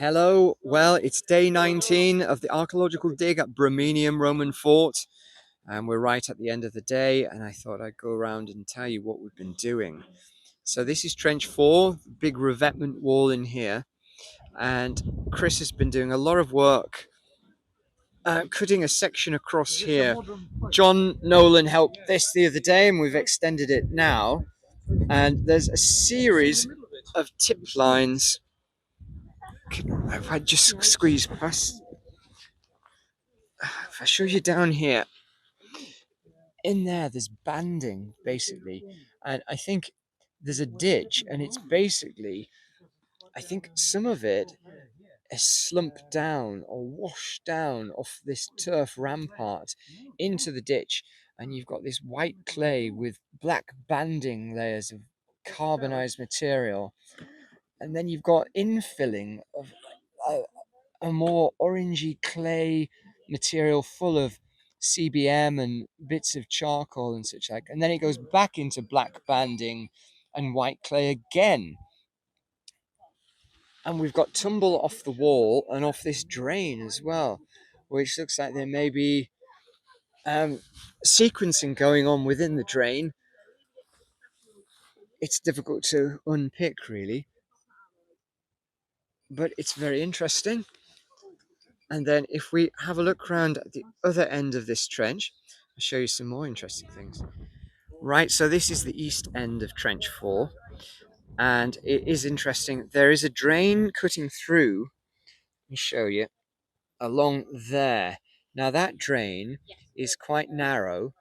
Hello, well, it's day 19 of the archaeological dig at Bremenium Roman fort, and we're right at the end of the day, and I thought I'd go around and tell you what we've been doing. So this is trench 4, big revetment wall in here, and Chris has been doing a lot of work cutting a section across here. John Nolan helped this the other day, and we've extended it now, and there's a series of tip lines. If I just squeeze past, if I show you down here, in there's banding basically, and I think there's a ditch, and it's basically, I think some of it is slumped down or washed down off this turf rampart into the ditch, and you've got this white clay with black banding layers of carbonized material, and then you've got infilling of a, a more orangey clay material full of CBM and bits of charcoal and such like, and then it goes back into black banding and white clay again. And we've got tumble off the wall and off this drain as well, which looks like there may be sequencing going on within the drain. It's difficult to unpick really, but it's very interesting. And then if we have a look around at the other end of this trench, I'll show you some more interesting things. Right, so this is the east end of trench 4, and it is interesting. There is a drain cutting through, let me show you, along there. Now that drain is quite narrow,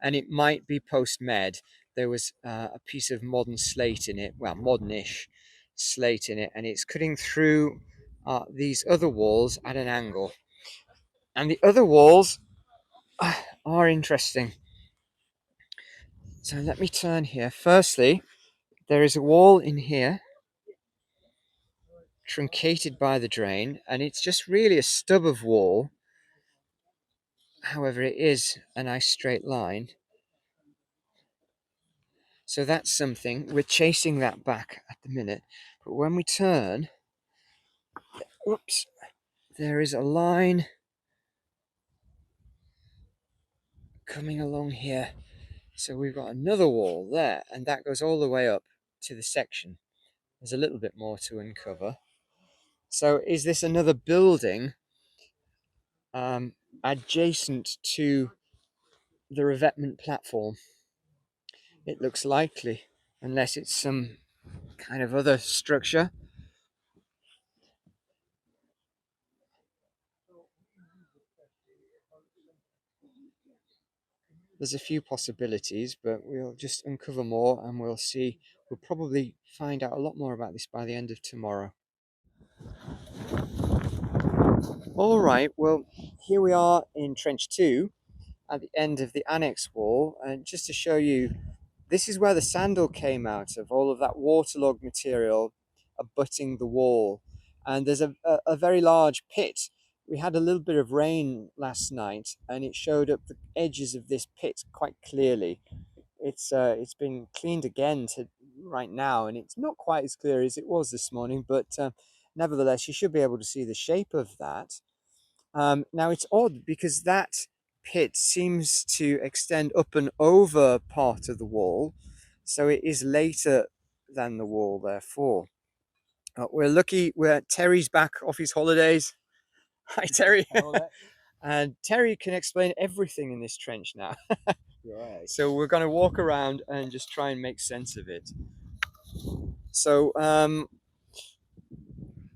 and it might be post-med. There was a piece of modern slate in it, well, modern-ish slate in it, and it's cutting through these other walls at an angle. And the other walls are interesting. So let me turn here. Firstly, there is a wall in here, truncated by the drain, and it's just really a stub of wall. However, it is a nice straight line. So that's something. We're chasing that back at the minute. But when we turn, whoops, there is a line coming along here. So we've got another wall there, and that goes all the way up to the section. There's a little bit more to uncover. So is this another building adjacent to the revetment platform? It looks likely, unless it's some kind of other structure. There's a few possibilities, but we'll just uncover more and we'll see. We'll probably find out a lot more about this by the end of tomorrow. All right, well, here we are in trench 2 at the end of the annex wall, and just to show you, this is where the sandal came out of, all of that waterlogged material abutting the wall. And there's a very large pit. We had a little bit of rain last night, and it showed up the edges of this pit quite clearly. It's been cleaned again to right now, and it's not quite as clear as it was this morning, but nevertheless, you should be able to see the shape of that. Now it's odd because that pit seems to extend up and over part of the wall, so it is later than the wall, therefore. We're lucky Terry's back off his holidays. Hi, Terry. And Terry can explain everything in this trench now. Right. So we're going to walk around and just try and make sense of it. So,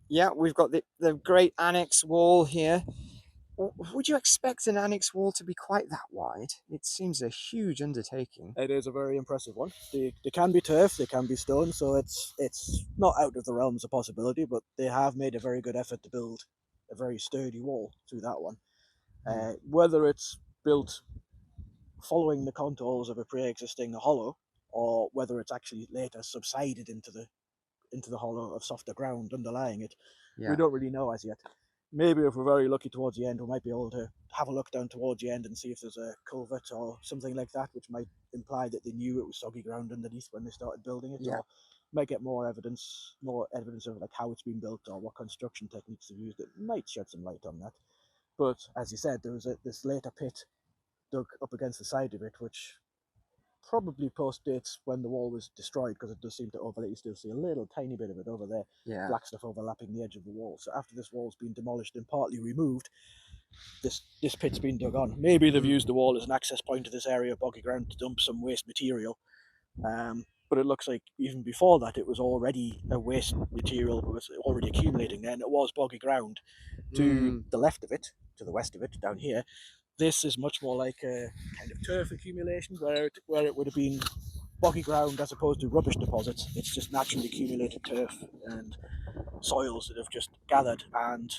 yeah, we've got the great annex wall here. Would you expect an annex wall to be quite that wide? It seems a huge undertaking. It is a very impressive one. They can be turf, they can be stone, so it's not out of the realms of possibility, but they have made a very good effort to build a very sturdy wall through that one. Whether it's built following the contours of a pre-existing hollow, or whether it's actually later subsided into the hollow of softer ground underlying it, we don't really know as yet. Maybe if we're very lucky towards the end, we might be able to have a look down towards the end and see if there's a culvert or something like that, which might imply that they knew it was soggy ground underneath when they started building it, or might get more evidence of like how it's been built or what construction techniques they've used. It might shed some light on that. But as you said, there was this later pit dug up against the side of it, which probably postdates when the wall was destroyed, because it does seem to overlay. You still see a little tiny bit of it over there, Yeah. black stuff overlapping the edge of the wall. So after this wall's been demolished and partly removed, this pit's been dug on. Maybe they've used the wall as an access point to this area of boggy ground to dump some waste material. But it looks like even before that, it was already a waste material that was already accumulating there, and it was boggy ground to the left of it, to the west of it, down here. This is much more like a kind of turf accumulation, where it would have been boggy ground as opposed to rubbish deposits. It's just naturally accumulated turf and soils that have just gathered and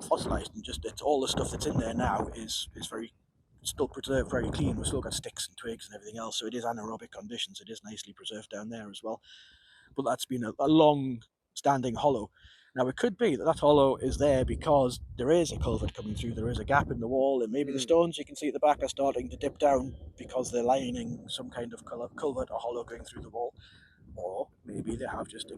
fossilized, and just it's all the stuff that's in there now is very still preserved, very clean. We've still got sticks and twigs and everything else, so it is anaerobic conditions. It is nicely preserved down there as well. But that's been a long standing hollow. Now it could be that that hollow is there because there is a culvert coming through, there is a gap in the wall, and maybe the stones you can see at the back are starting to dip down because they're lining some kind of culvert or hollow going through the wall. Or maybe they have just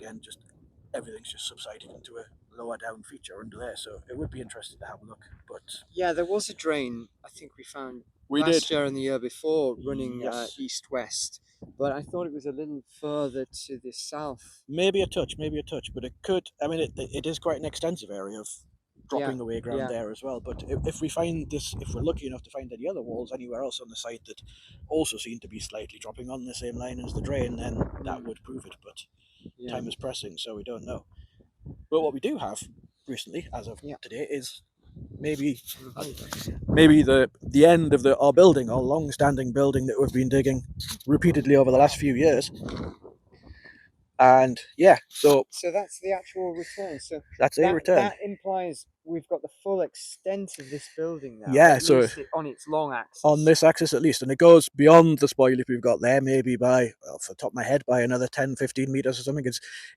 everything's just subsided into a lower down feature under there. So it would be interesting to have a look. But Yeah, there was a drain I think we found we last did. year and the year before running Yes. east-west, but I thought it was a little further to the south. Maybe a touch, but it could. I mean, it is quite an extensive area of dropping Yeah, away ground yeah. there as well. But if we find this, if we're lucky enough to find any other walls anywhere else on the site that also seem to be slightly dropping on the same line as the drain, then that would prove it. But Yeah. time is pressing, so we don't know. But what we do have recently, as of today, is maybe the end of our building, our long-standing building that we've been digging repeatedly over the last few years. And yeah, so that's the actual return. So that's a return. That implies we've got the full extent of this building now. Yeah, at least on its long axis. On this axis at least, and it goes beyond the spoil heap we've got there, maybe by, off the top of my head, by another 10-15 meters or something.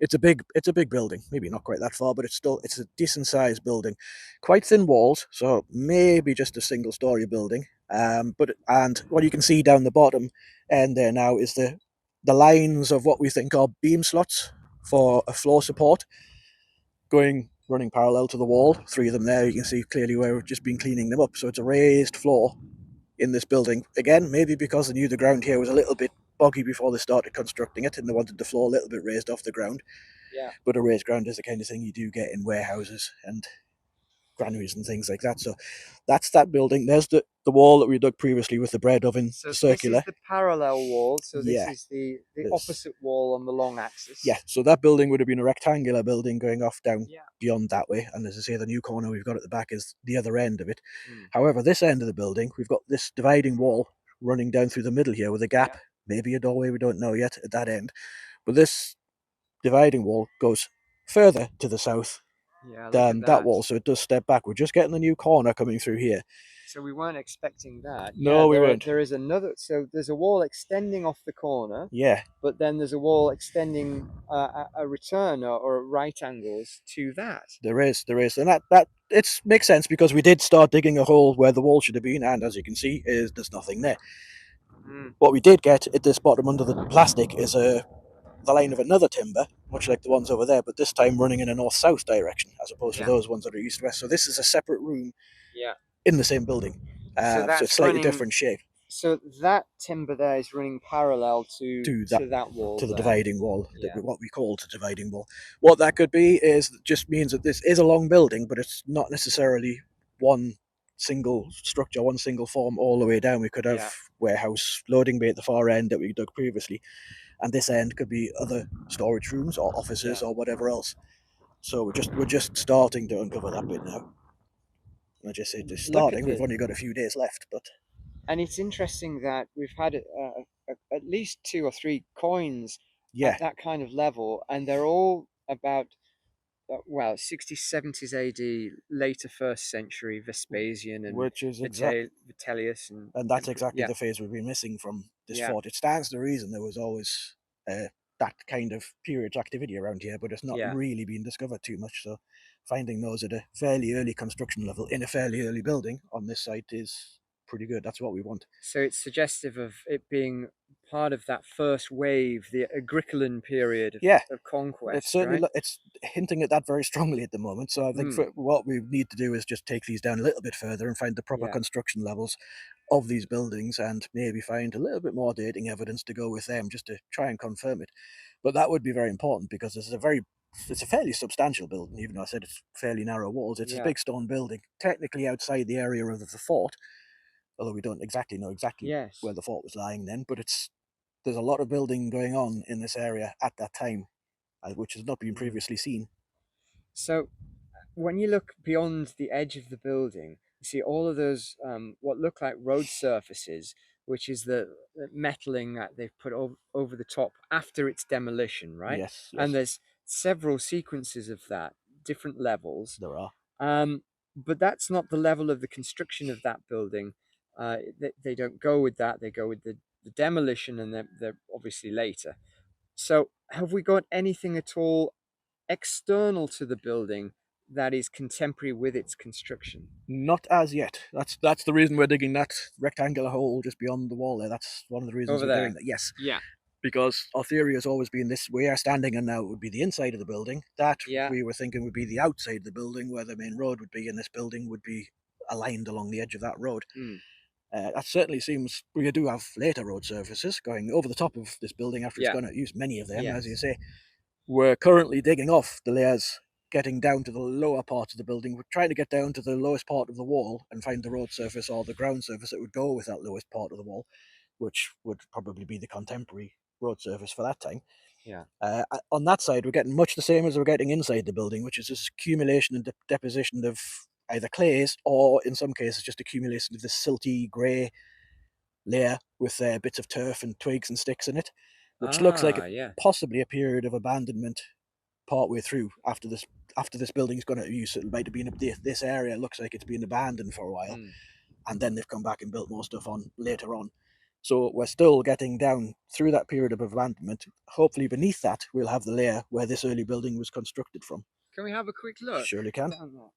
It's a big building. Maybe not quite that far, but it's a decent sized building. Quite thin walls, so maybe just a single story building. And what you can see down the bottom end there now is the lines of what we think are beam slots for a floor support running parallel to the wall. 3 of them there, you can see clearly where we've just been cleaning them up. So it's a raised floor in this building. Again, maybe because they knew the ground here was a little bit boggy before they started constructing it, and they wanted the floor a little bit raised off the ground. Yeah. But a raised ground is the kind of thing you do get in warehouses and granaries and things like that. So that's that building. There's the wall that we dug previously with the bread oven, so circular. This is the parallel wall. So this is the opposite wall on the long axis. Yeah, so that building would have been a rectangular building going off down beyond that way. And as I say, the new corner we've got at the back is the other end of it. However, this end of the building, we've got this dividing wall running down through the middle here with a gap, maybe a doorway, we don't know yet, at that end. But this dividing wall goes further to the south than that wall, so it does step back. We're just getting the new corner coming through here. So we weren't expecting that. No, we weren't. There is another. So there's a wall extending off the corner. Yeah. But then there's a wall extending a return or right angles to that. There is, and that it makes sense because we did start digging a hole where the wall should have been, and as you can see, there's nothing there. What we did get at this bottom under the plastic is the line of another timber, much like the ones over there, but this time running in a north-south direction as opposed to those ones that are east-west. So this is a separate room in the same building. So it's slightly different shape. So that timber there is running parallel to that wall. To the dividing wall, what we call the dividing wall. What that could be just means that this is a long building, but it's not necessarily one single structure, one single form all the way down. We could have warehouse loading bay at the far end that we dug previously, and this end could be other storage rooms or offices or whatever else. So we're just starting to uncover that bit now. I just say just starting. We've only got a few days left, but. And it's interesting that we've had at least 2 or 3 coins at that kind of level, and they're all about 60s, 70s AD, later 1st century Vespasian and which is Vitellius, and that's exactly the phase we've been missing from this fort. It stands to reason there was always that kind of period activity around here, but it's not really been discovered too much. So finding those at a fairly early construction level in a fairly early building on this site is pretty good. That's what we want. So it's suggestive of it being part of that first wave, the Agricolan period Yeah, of it's conquest, certainly right? it's hinting at that very strongly at the moment. So I think Mm, what we need to do is just take these down a little bit further and find the proper yeah, construction levels of these buildings, and maybe find a little bit more dating evidence to go with them, just to try and confirm it. But that would be very important, because it's a fairly substantial building, even though I said it's fairly narrow walls. It's a yeah, big stone building, technically outside the area of the fort, although we don't exactly know yes. where the fort was lying then. But there's a lot of building going on in this area at that time, which has not been Mm. previously seen. So when you look beyond the edge of the building, you see all of those what look like road surfaces, which is the metaling that they've put over the top after its demolition, right? Yes, And yes, there's several sequences of that, different levels. there are. Um, but that's not the level of the construction of that building. They don't go with that. They go with the demolition, and they're obviously later. So, have we got anything at all external to the building that is contemporary with its construction? Not as yet. That's the reason we're digging that rectangular hole just beyond the wall there. That's one of the reasons Over we're doing there. that. Yes, Yeah. because our theory has always been this: we are standing in now, it would be the inside of the building. That Yeah. we were thinking would be the outside of the building, where the main road would be, and this building would be aligned along the edge of that road. Mm. That certainly seems. We do have later road surfaces going over the top of this building after it's Yeah. gone out of use, many of them, as you Yes. say. We're currently digging off the layers, getting down to the lower part of the building. We're trying to get down to the lowest part of the wall and find the road surface or the ground surface that would go with that lowest part of the wall, which would probably be the contemporary road surface for that time. Yeah. On that side, we're getting much the same as we're getting inside the building, which is this accumulation and deposition of either clays, or in some cases just accumulation of this silty grey layer with bits of turf and twigs and sticks in it, which looks like Yeah. possibly a period of abandonment partway through after this building's gone out of use. It might have been this area looks like it's been abandoned for a while, Mm. and then they've come back and built more stuff on later on. So we're still getting down through that period of abandonment. Hopefully beneath that we'll have the layer where this early building was constructed from. Can we have a quick look Surely can. down there?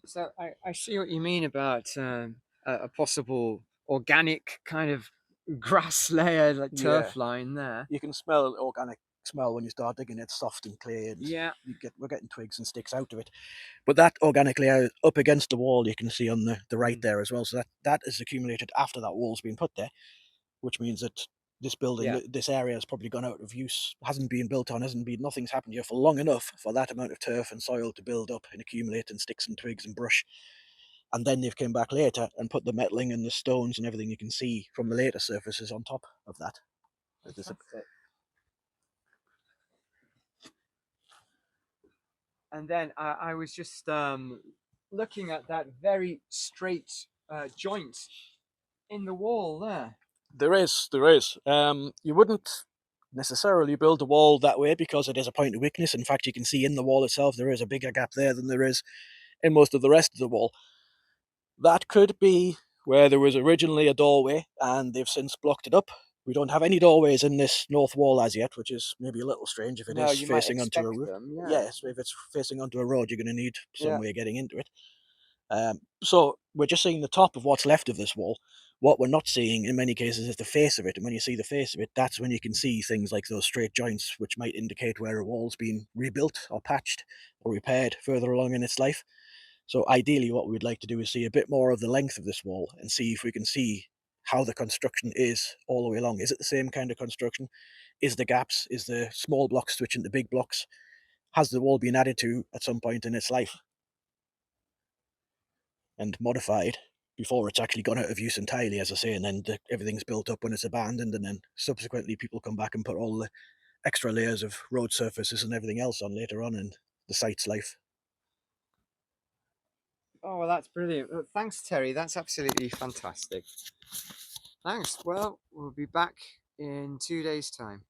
So I see what you mean about a possible organic kind of grass layer, like Yeah, turf line there. you can smell organic smell when you start digging. It's soft and clay, and Yeah. we're getting twigs and sticks out of it. But that organic layer up against the wall, you can see on the right Mm. there as well. So that is accumulated after that wall's been put there, which means that this building, Yeah. this area has probably gone out of use, hasn't been built on, nothing's happened here for long enough for that amount of turf and soil to build up and accumulate in sticks and twigs and brush. And then they've come back later and put the metaling and the stones and everything you can see from the later surfaces on top of that. Fantastic. And then I was just looking at that very straight joint in the wall there. There is, there is. You wouldn't necessarily build a wall that way because it is a point of weakness. In fact, you can see in the wall itself there is a bigger gap there than there is in most of the rest of the wall. That could be where there was originally a doorway and they've since blocked it up. We don't have any doorways in this north wall as yet, which is maybe a little strange if it No, is you might facing onto a expect roof. them. Yeah. Yes, if it's facing onto a road, you're going to need some Yeah. way of getting into it. So we're just seeing the top of what's left of this wall. What we're not seeing in many cases is the face of it. And when you see the face of it, that's when you can see things like those straight joints, which might indicate where a wall's been rebuilt or patched or repaired further along in its life. So ideally, what we'd like to do is see a bit more of the length of this wall and see if we can see how the construction is all the way along. Is it the same kind of construction? Is the gaps, is the small blocks switching to big blocks? Has the wall been added to at some point in its life and modified before it's actually gone out of use entirely, as I say, and then everything's built up when it's abandoned, and then subsequently people come back and put all the extra layers of road surfaces and everything else on later on in the site's life. Oh, well, that's brilliant. Thanks, Terry. That's absolutely fantastic. Thanks. Well, we'll be back in 2 days' time.